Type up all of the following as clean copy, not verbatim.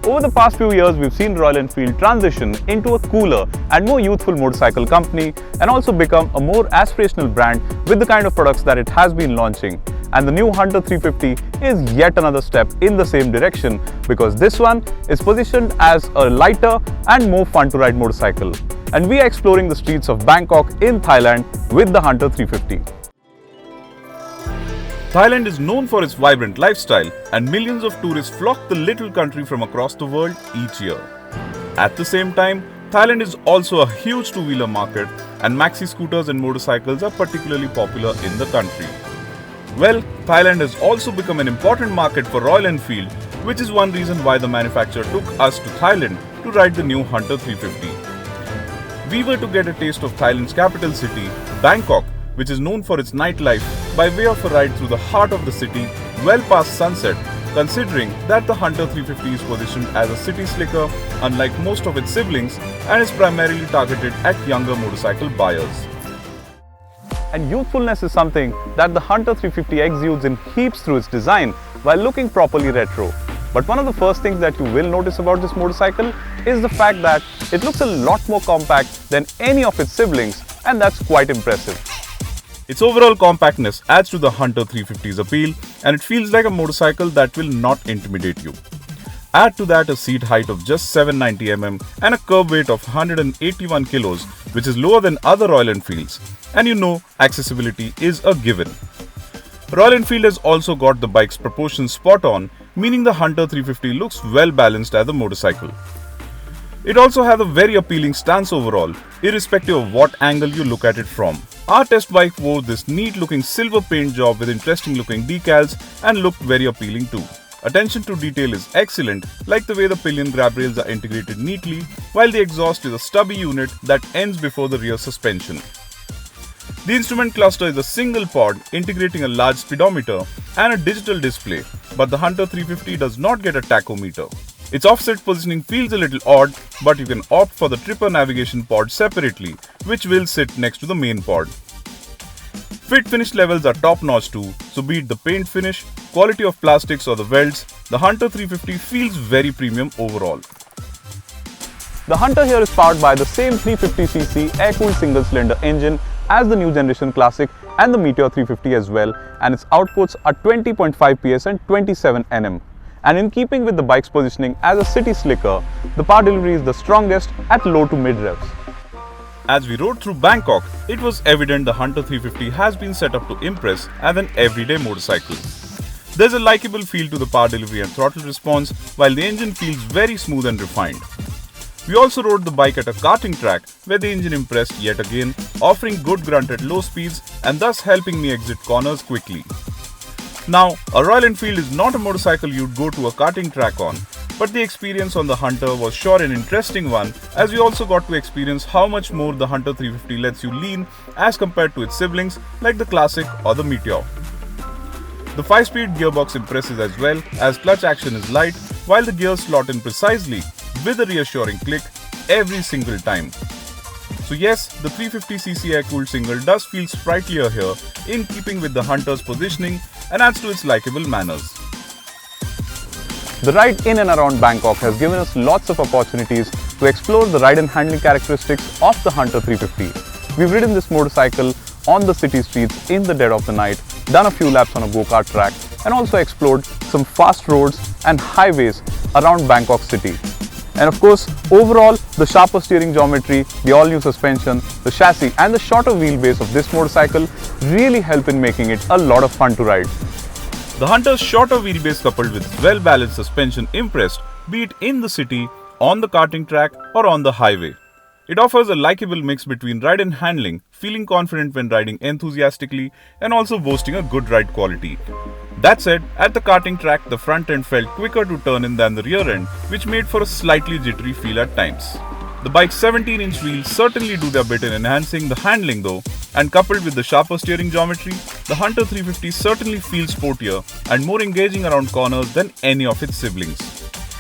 Over the past few years, we've seen Royal Enfield transition into a cooler and more youthful motorcycle company and also become a more aspirational brand with the kind of products that it has been launching. And the new Hunter 350 is yet another step in the same direction because this one is positioned as a lighter and more fun to ride motorcycle. And we are exploring the streets of Bangkok in Thailand with the Hunter 350. Thailand is known for its vibrant lifestyle and millions of tourists flock the little country from across the world each year. At the same time, Thailand is also a huge two-wheeler market and maxi scooters and motorcycles are particularly popular in the country. Well, Thailand has also become an important market for Royal Enfield, which is one reason why the manufacturer took us to Thailand to ride the new Hunter 350. We were to get a taste of Thailand's capital city, Bangkok, which is known for its nightlife, by way of a ride through the heart of the city, well past sunset, considering that the Hunter 350 is positioned as a city slicker, unlike most of its siblings, and is primarily targeted at younger motorcycle buyers. And youthfulness is something that the Hunter 350 exudes in heaps through its design while looking properly retro. But one of the first things that you will notice about this motorcycle is the fact that it looks a lot more compact than any of its siblings, and that's quite impressive. Its overall compactness adds to the Hunter 350's appeal, and it feels like a motorcycle that will not intimidate you. Add to that a seat height of just 790 mm and a curb weight of 181 kilos, which is lower than other Royal Enfields, and you know accessibility is a given. Royal Enfield has also got the bike's proportions spot on, meaning the Hunter 350 looks well balanced as a motorcycle. It also has a very appealing stance overall, irrespective of what angle you look at it from. Our test bike wore this neat looking silver paint job with interesting looking decals and looked very appealing too. Attention to detail is excellent, like the way the pillion grab rails are integrated neatly, while the exhaust is a stubby unit that ends before the rear suspension. The instrument cluster is a single pod integrating a large speedometer and a digital display, but the Hunter 350 does not get a tachometer. Its offset positioning feels a little odd, but you can opt for the tripper navigation pod separately, which will sit next to the main pod. Fit finish levels are top notch too, so be it the paint finish, quality of plastics or the welds, the Hunter 350 feels very premium overall. The Hunter here is powered by the same 350cc air-cooled single-cylinder engine as the new generation Classic and the Meteor 350 as well, and its outputs are 20.5 PS and 27 Nm. And in keeping with the bike's positioning as a city slicker, the power delivery is the strongest at low to mid revs. As we rode through Bangkok, it was evident the Hunter 350 has been set up to impress as an everyday motorcycle. There's a likeable feel to the power delivery and throttle response, while the engine feels very smooth and refined. We also rode the bike at a karting track where the engine impressed yet again, offering good grunt at low speeds and thus helping me exit corners quickly. Now, a Royal Enfield is not a motorcycle you'd go to a karting track on, but the experience on the Hunter was sure an interesting one, as we also got to experience how much more the Hunter 350 lets you lean as compared to its siblings like the Classic or the Meteor. The 5-speed gearbox impresses as well, as clutch action is light, while the gears slot in precisely with a reassuring click every single time. So yes, the 350cc air-cooled single does feel sprightlier here, in keeping with the Hunter's positioning and adds to its likeable manners. The ride in and around Bangkok has given us lots of opportunities to explore the ride and handling characteristics of the Hunter 350. We've ridden this motorcycle on the city streets in the dead of the night, done a few laps on a go-kart track, and also explored some fast roads and highways around Bangkok city. And of course, overall, the sharper steering geometry, the all-new suspension, the chassis and the shorter wheelbase of this motorcycle really help in making it a lot of fun to ride. The Hunter's shorter wheelbase coupled with well-balanced suspension impressed, be it in the city, on the karting track or on the highway. It offers a likeable mix between ride and handling, feeling confident when riding enthusiastically and also boasting a good ride quality. That said, at the karting track, the front end felt quicker to turn in than the rear end, which made for a slightly jittery feel at times. The bike's 17-inch wheels certainly do their bit in enhancing the handling though, and coupled with the sharper steering geometry, the Hunter 350 certainly feels sportier and more engaging around corners than any of its siblings.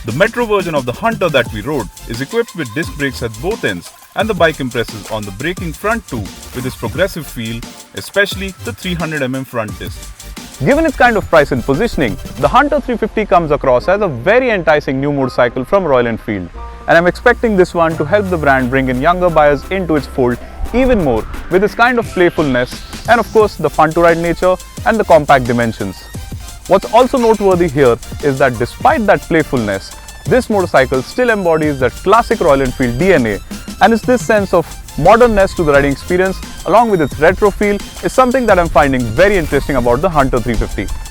The Metro version of the Hunter that we rode is equipped with disc brakes at both ends, and the bike impresses on the braking front too with its progressive feel, especially the 300mm front disc. Given its kind of price and positioning, the Hunter 350 comes across as a very enticing new motorcycle from Royal Enfield, and I'm expecting this one to help the brand bring in younger buyers into its fold even more with its kind of playfulness and of course the fun to ride nature and the compact dimensions. What's also noteworthy here is that despite that playfulness, this motorcycle still embodies that classic Royal Enfield DNA, and it's this sense of modernness to the riding experience along with its retro feel is something that I'm finding very interesting about the Hunter 350.